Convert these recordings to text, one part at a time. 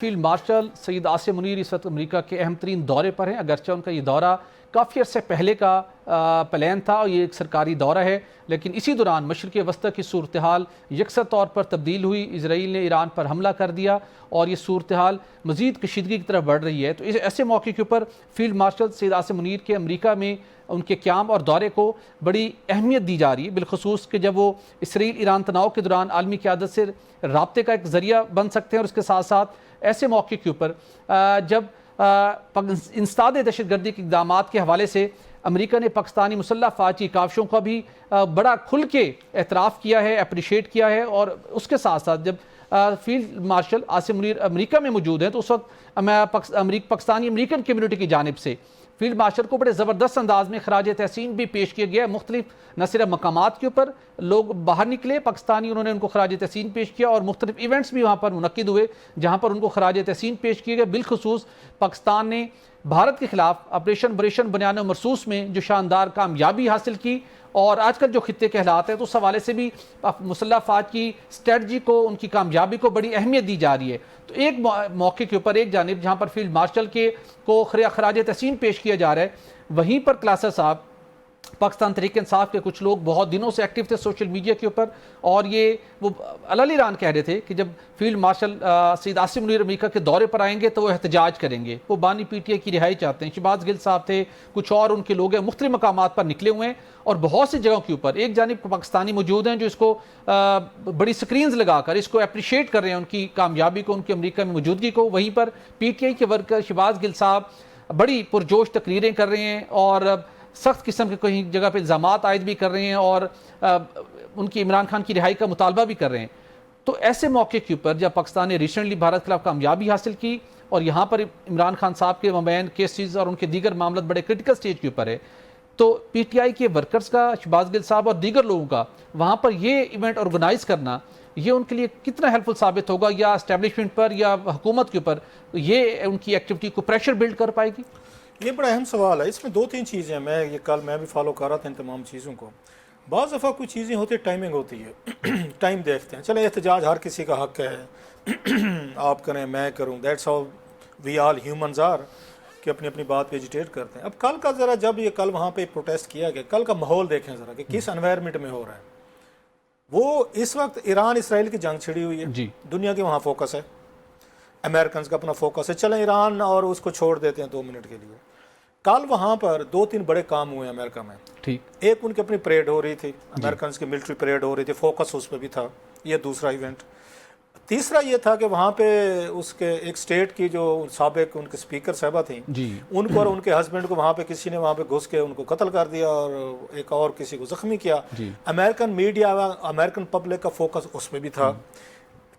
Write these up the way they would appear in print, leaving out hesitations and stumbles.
Field marshal Syed Asim Munir इस वक्त America के अहम तरीन दौरे पर हैं। अगरचे उनका ये दौरा काफ़ी अर्से पहले का प्लान था और ये एक सरकारी दौरा है, लेकिन इसी दौरान मशरिक़ वस्ती की सूरत हाल यकसा तौर पर तब्दील हुई। इजराइल ने ईरान पर हमला कर दिया और ये सूरत हाल मज़ीद कशीदगी की तरफ बढ़ रही है। तो इस ऐसे मौके के ऊपर फील्ड मार्शल सईद आसिम मुनीर के अमेरिका में उनके क़याम और दौरे को बड़ी अहमियत दी जा रही है, बिलखसूस कि जब वो इसराइल ईरान तनाव के दौरान आलमी क़यादत से राब्ते का एक ज़रिया बन सकते हैं। और उसके साथ साथ ऐसे मौके के ऊपर जब इंसदाद दहशतगर्दी के इक़दामात के हवाले से अमेरिका ने पाकिस्तानी मुसल्लह फ़ौज की काविशों का भी बड़ा खुल के एतराफ़ किया है, अप्रिशिएट किया है। और उसके साथ साथ जब field martial Asim Munir America में मौजूद हैं तो उस वक्त पाकिस्तानी अमेरिकन कम्यूनिटी की जानिब से फील्ड मार्शल को बड़े ज़बरदस्त अंदाज में खराज तहसीन भी पेश किया गया है। मुख्तलिफ न सिर्फ मकामात के ऊपर लोग बाहर निकले पाकिस्तानी, उन्होंने उनको खराज तहसीन पेश किया और मुख्तलिफ इवेंट्स भी वहाँ पर मुनक्किद हुए जहाँ पर उनको खराज तहसीन पेश किए गए। बिलखसूस पाकिस्तान ने भारत के खिलाफ ऑपरेशन बनियान मरसूस में जो शानदार कामयाबी हासिल की और आजकल जो खित्ते के हालात हैं तो उस हवाले से भी मुसल्लह फ़ौज की स्ट्रेटजी को, उनकी कामयाबी को बड़ी अहमियत दी जा रही है। तो एक मौके के ऊपर एक जानिब जहाँ पर फील्ड मार्शल के को खराज तहसीन पेश किया जा रहा है, वहीं पर क्लासा साहब पाकिस्तान तहरीक इंसाफ के कुछ लोग बहुत दिनों से एक्टिव थे सोशल मीडिया के ऊपर और ये वो अलल ईरान कह रहे थे कि जब field marshal Syed Asim Munir America के दौरे पर आएंगे तो वो एहतजाज करेंगे, वो बानी पीटीआई की रिहाई चाहते हैं। शहबाज गिल साहब थे, कुछ और उनके लोग हैं, मुख्तलिफ मकामात पर निकले हुए हैं और बहुत सी जगहों के ऊपर एक जानिब पाकिस्तानी मौजूद हैं जो इसको बड़ी स्क्रीन्स लगाकर इसको अप्रिशिएट कर रहे हैं, उनकी कामयाबी को, उनकी अमेरिका में मौजूदगी को। वहीं पर पीटीआई के वर्कर शहबाज गिल साहब बड़ी पुरजोश तकरीरें कर रहे हैं और सख्त किस्म के कहीं जगह पे इल्ज़ामात आयद भी कर रहे हैं और उनकी इमरान खान की रिहाई का मुतालबा भी कर रहे हैं। तो ऐसे मौके के ऊपर जब पाकिस्तान ने रिसेंटली भारत के खिलाफ कामयाबी हासिल की और यहाँ पर इमरान खान साहब के मबैन केसेस और उनके दीगर मामले बड़े क्रिटिकल स्टेज के ऊपर है, तो पीटीआई के वर्कर्स का, शहबाज गिल साहब और दीगर लोगों का वहाँ पर ये इवेंट ऑर्गेनाइज करना, ये उनके लिए कितना हेल्पफुल साबित होगा या एस्टेब्लिशमेंट पर या हुकूमत के ऊपर ये उनकी एक्टिविटी को प्रेशर बिल्ड कर पाएगी? ये बड़ा अहम सवाल है। इसमें दो तीन चीज़ें हैं, मैं भी फॉलो कर रहा था इन तमाम चीज़ों को। बाज़ दफ़ा कुछ चीज़ें होती है, टाइमिंग होती है टाइम देखते हैं, चले एहतजाज हर किसी का हक है आप करें मैं करूं, that's how we all humans are कि अपनी अपनी बात पे एजिटेट करते हैं। अब कल का ज़रा जब ये कल वहाँ पे प्रोटेस्ट किया गया, कल का माहौल देखें ज़रा कि किस एनवायरनमेंट में हो रहा है। वो इस वक्त ईरान इसराइल की जंग छिड़ी हुई है जी, दुनिया के वहाँ फोकस है, अमेरिकन का अपना फोकस है, चलें ईरान और उसको छोड़ देते हैं 2 मिनट के लिए। कल वहाँ पर 2-3 बड़े काम हुए अमेरिका में। ठीक, एक उनकी अपनी परेड हो रही थी, अमेरिकन की मिलिट्री परेड हो रही थी, फोकस उस पर भी था, ये दूसरा इवेंट। तीसरा ये था कि वहाँ पे उसके एक स्टेट की जो साबिक उनके स्पीकर साहबा थी उनको और उनके हस्बैंड को वहाँ पे किसी ने वहाँ पे घुस के उनको कत्ल कर दिया और एक और किसी को जख्मी किया। अमेरिकन मीडिया, अमेरिकन पब्लिक का फोकस उस पर भी था।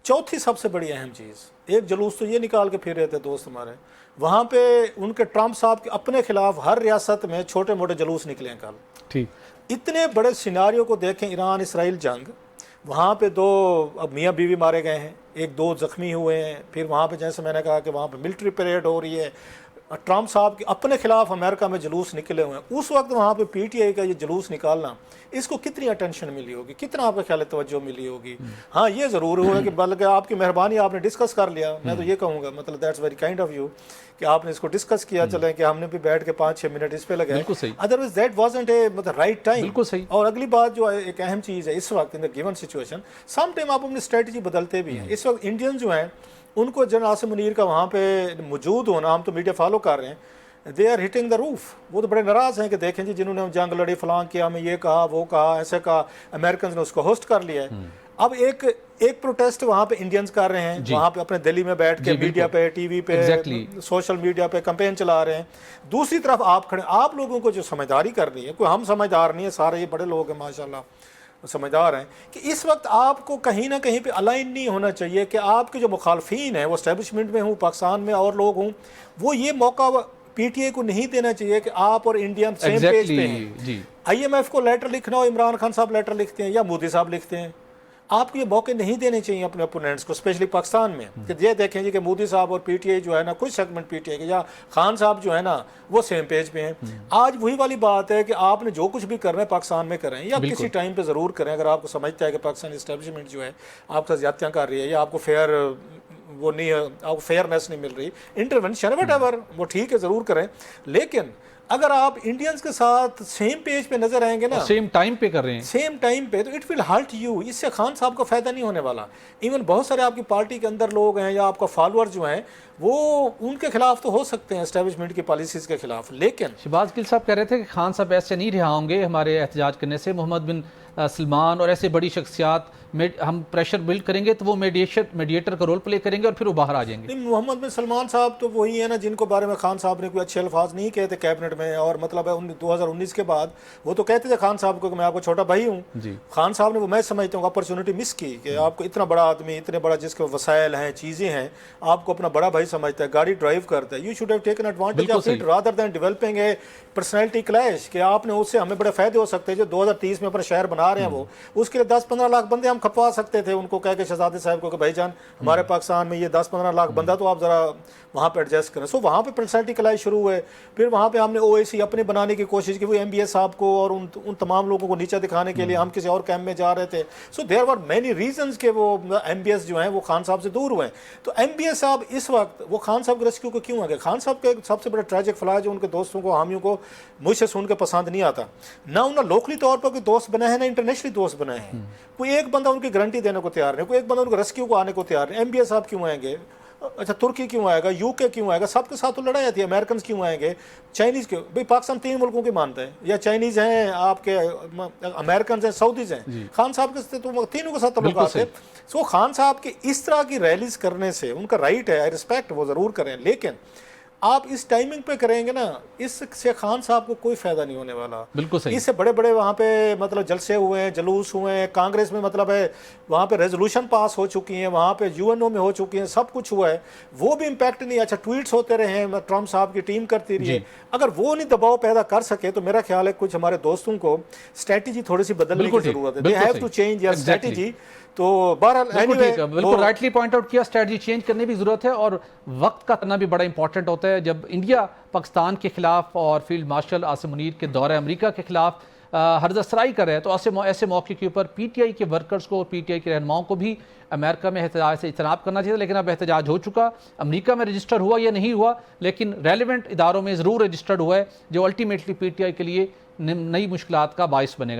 चौथी सबसे बड़ी अहम चीज़, एक जुलूस तो ये निकाल के फिर रहे थे दोस्त हमारे, वहाँ पे उनके ट्रंप साहब के अपने खिलाफ हर रियासत में छोटे मोटे जुलूस निकले कल। ठीक, इतने बड़े सिनारियों को देखें, ईरान इसराइल जंग, वहाँ पे 2 अब मियाँ बीवी मारे गए हैं, 1-2 जख्मी हुए हैं, फिर वहाँ पे जैसे मैंने कहा कि वहाँ पे मिलिट्री परेड हो रही है, ट्रंप साहब के अपने खिलाफ अमेरिका में जुलूस निकले हुए हैं। उस वक्त वहाँ पे पीटीआई का ये जुलूस निकालना, इसको कितनी अटेंशन मिली होगी, कितना आपका ख्याल है तवज्जो मिली होगी? हाँ, ये ज़रूर हुआ कि बल्कि आपकी मेहरबानी, आपने डिस्कस कर लिया। मैं तो ये कहूँगा, मतलब that's very kind of you कि आपने इसको डिस्कस किया। चलें कि हमने भी बैठ के 5-6 मिनट इस पे लगाए, अदरवाइज दैट वाजंट ए मतलब राइट टाइम। बिल्कुल सही। और अगली बात जो है, एक अहम चीज़ है इस वक्त in the given situation, some time आप अपनी स्ट्रेटजी बदलते भी हैं। इस वक्त इंडियन जो हैं उनको जनरल आसिम मुनीर का वहाँ पे मौजूद होना, हम तो मीडिया फॉलो कर रहे हैं, they are hitting the roof. वो तो बड़े नाराज़ हैं कि देखें जी, जिन्होंने जंग लड़ी, फलां किया, हमें ये कहा, वो कहा, ऐसे कहा, अमेरिकन ने उसको होस्ट कर लिया है। अब एक प्रोटेस्ट वहाँ पे इंडियंस कर रहे हैं, वहाँ पे अपने दिल्ली में बैठ के मीडिया पे, टीवी पे, सोशल मीडिया पे कैंपेन चला रहे हैं। दूसरी तरफ आप खड़े, आप लोगों को जो समझदारी करनी है, कोई हम समझदार नहीं है, सारे ये बड़े लोग हैं माशाल्लाह समझदार हैं, कि इस वक्त आपको कहीं ना कहीं पे अलाइन नहीं होना चाहिए कि आपके जो मुखालफीन हैं, वो एस्टेब्लिशमेंट में हूँ, पाकिस्तान में और लोग हों, वो ये मौका पीटीआई को नहीं देना चाहिए कि आप और इंडिया सेम पेज पे हैं। IMF को लेटर लिखना हो, इमरान खान साहब लेटर लिखते हैं या मोदी साहब लिखते हैं, आपको ये मौके नहीं देने चाहिए अपने अपोनेंट्स को, स्पेशली पाकिस्तान में, कि ये देखें जी कि मोदी साहब और पीटीआई जो है ना, कुछ सेगमेंट पीटीआई के या खान साहब जो है ना, वो सेम पेज पे हैं। आज वही वाली बात है कि आपने जो कुछ भी करना है पाकिस्तान में करें या किसी टाइम पे ज़रूर करें, अगर आपको समझता है कि पाकिस्तान इस्टेब्लिशमेंट जो है आपका ज़्यादतियाँ कर रही है या आपको फेयर وہ نہیں ہے, آپ کو فیئرنیس نہیں مل رہی, انٹرونشن وٹ ایور وہ ٹھیک ہے ضرور کریں, لیکن اگر آپ انڈینز کے ساتھ سیم پیج پہ نظر آئیں گے نا, سیم ٹائم پہ کر رہے ہیں, سیم ٹائم پہ, تو اٹ ول ہرٹ یو. اس سے خان صاحب کا فائدہ نہیں ہونے والا. ایون بہت سارے آپ کی پارٹی کے اندر لوگ ہیں یا آپ کا فالوور جو ہیں وہ ان کے خلاف تو ہو سکتے ہیں اسٹیبلشمنٹ کی پالیسیز کے خلاف, لیکن شہباز گل صاحب کہہ رہے تھے کہ خان صاحب ایسے نہیں رہا ہوں گے ہمارے احتجاج کرنے سے, محمد بن سلمان اور ایسے بڑی شخصیات ہم پریشر بلڈ کریں گے تو وہ میڈیٹر کا رول پلے کریں گے اور پھر وہ باہر آ جائیں گے. محمد بن سلمان صاحب تو وہی ہیں نا جن کو بارے میں خان صاحب نے کوئی اچھے الفاظ نہیں کہے تھے کیبنٹ میں, اور مطلب ہے 2019 کے بعد وہ تو کہتے تھے خان صاحب کو کہ میں آپ کو چھوٹا بھائی ہوں. خان صاحب نے وہ میں سمجھتا ہوں اپرچونٹی مس کی کہ آپ کو اتنا بڑا آدمی, اتنے بڑا جس کے وسائل ہیں, چیزیں ہیں, آپ کو اپنا بڑا بھائی سمجھتا ہے, گاڑی ڈرائیو کرتا ہے, you should have taken advantage of it rather than developing a personality clash, کہ آپ نے اس سے ہمیں بڑے فائدے ہو سکتے ہیں. جو 2030 میں اپنا شہر بنا رہے ہیں وہ, اس کے لیے 10-15 لاکھ بندے ہم کھپوا سکتے تھے ان کو کہہ کے شہزادے صاحب کو کہ بھائی جان ہمارے پاکستان میں یہ 10-15 لاکھ بندہ تو آپ ذرا وہاں پہ ایڈجسٹ کریں. سو وہاں پہ پرسنالٹی کلاش شروع ہوئے. پھر وہاں پہ ہم نے OAC اپنے بنانے کی کوشش کی, وہ MBS صاحب کو اور ان تمام لوگوں کو نیچا دکھانے کے لیے ہم کسی اور کیمپ میں جا رہے تھے. سو دیر آر مینی ریزنز کہ وہ MBS جو ہیں وہ خان صاحب سے دور ہوئے ہیں. تو MBS صاحب اس وقت وہ خان صاحب کے ریسکیو کو کیوں آ گئے؟ خان صاحب کا سب سے بڑا ٹریجک فلاح جو ان کے دوستوں کو, حامیوں کو مجھ سے سن کے پسند نہیں آتا, نہ انہوں نے لوکلی طور پر کوئی دوست بنائے ہیں نہ انٹرنیشنلی دوست بنائے ہیں. کوئی ایک بندہ ان کی گارنٹی دینے کو تیار نہیں, کوئی ایک بندہ ان کو ریسکیو کو آنے کو تیار نہیں. MBS صاحب کیوں آئیں گے؟ اچھا ترکی کیوں آئے گا, UK کیوں آئے گا؟ سب کے ساتھ تو لڑائی آتی ہے. امریکنز کیوں آئیں گے؟ چائنیز کیوں؟ بھائی پاکستان 3 ملکوں کی مانتا ہے, یا چائنیز ہیں آپ کے, امریکنز ہیں, سعودیز ہیں. خان صاحب کے تو تینوں کے ساتھ تعلقات ہیں. سو خان صاحب کی اس طرح کی ریلیز کرنے سے ان کا رائٹ ہے, آئی ریسپیکٹ, وہ ضرور کریں, لیکن آپ اس ٹائمنگ پہ کریں گے نا, اس سے خان صاحب کو کوئی فائدہ نہیں ہونے والا. بالکل صحیح. اس سے بڑے بڑے وہاں پہ مطلب جلسے ہوئے ہیں, جلوس ہوئے ہیں, کانگریس میں مطلب ہے وہاں پہ ریزولوشن پاس ہو چکی ہیں, وہاں پہ UNO میں ہو چکی ہیں, سب کچھ ہوا ہے, وہ بھی امپیکٹ نہیں. اچھا ٹویٹس ہوتے رہے ہیں, ٹرمپ صاحب کی ٹیم کرتی رہی ہے. اگر وہ نہیں دباؤ پیدا کر سکے تو میرا خیال ہے کچھ ہمارے دوستوں کو اسٹریٹجی تھوڑی سی بدلنے کی ضرورت ہے. They have to change your strategy. تو بہرحال بالکل رائٹلی پوائنٹ آؤٹ کیا, اسٹریٹجی چینج کرنے بھی ضرورت ہے, اور وقت کا کرنا بھی بڑا امپورٹنٹ ہوتا ہے. جب انڈیا پاکستان کے خلاف اور فیلڈ مارشل عاصم منیر کے دورہ امریکہ کے خلاف ہرز افزائی کر رہے ہیں, تو ایسے موقع کے اوپر PTI کے ورکرز کو اور PTI کے رہنماؤں کو بھی امریکہ میں احتجاج سے اجتناب کرنا چاہیے. لیکن اب احتجاج ہو چکا, امریکہ میں رجسٹر ہوا یا نہیں ہوا, لیکن ریلیونٹ اداروں میں ضرور رجسٹرڈ ہوا ہے, جو الٹیمیٹلی PTI کے لیے نئی مشکلات کا باعث بنے گا.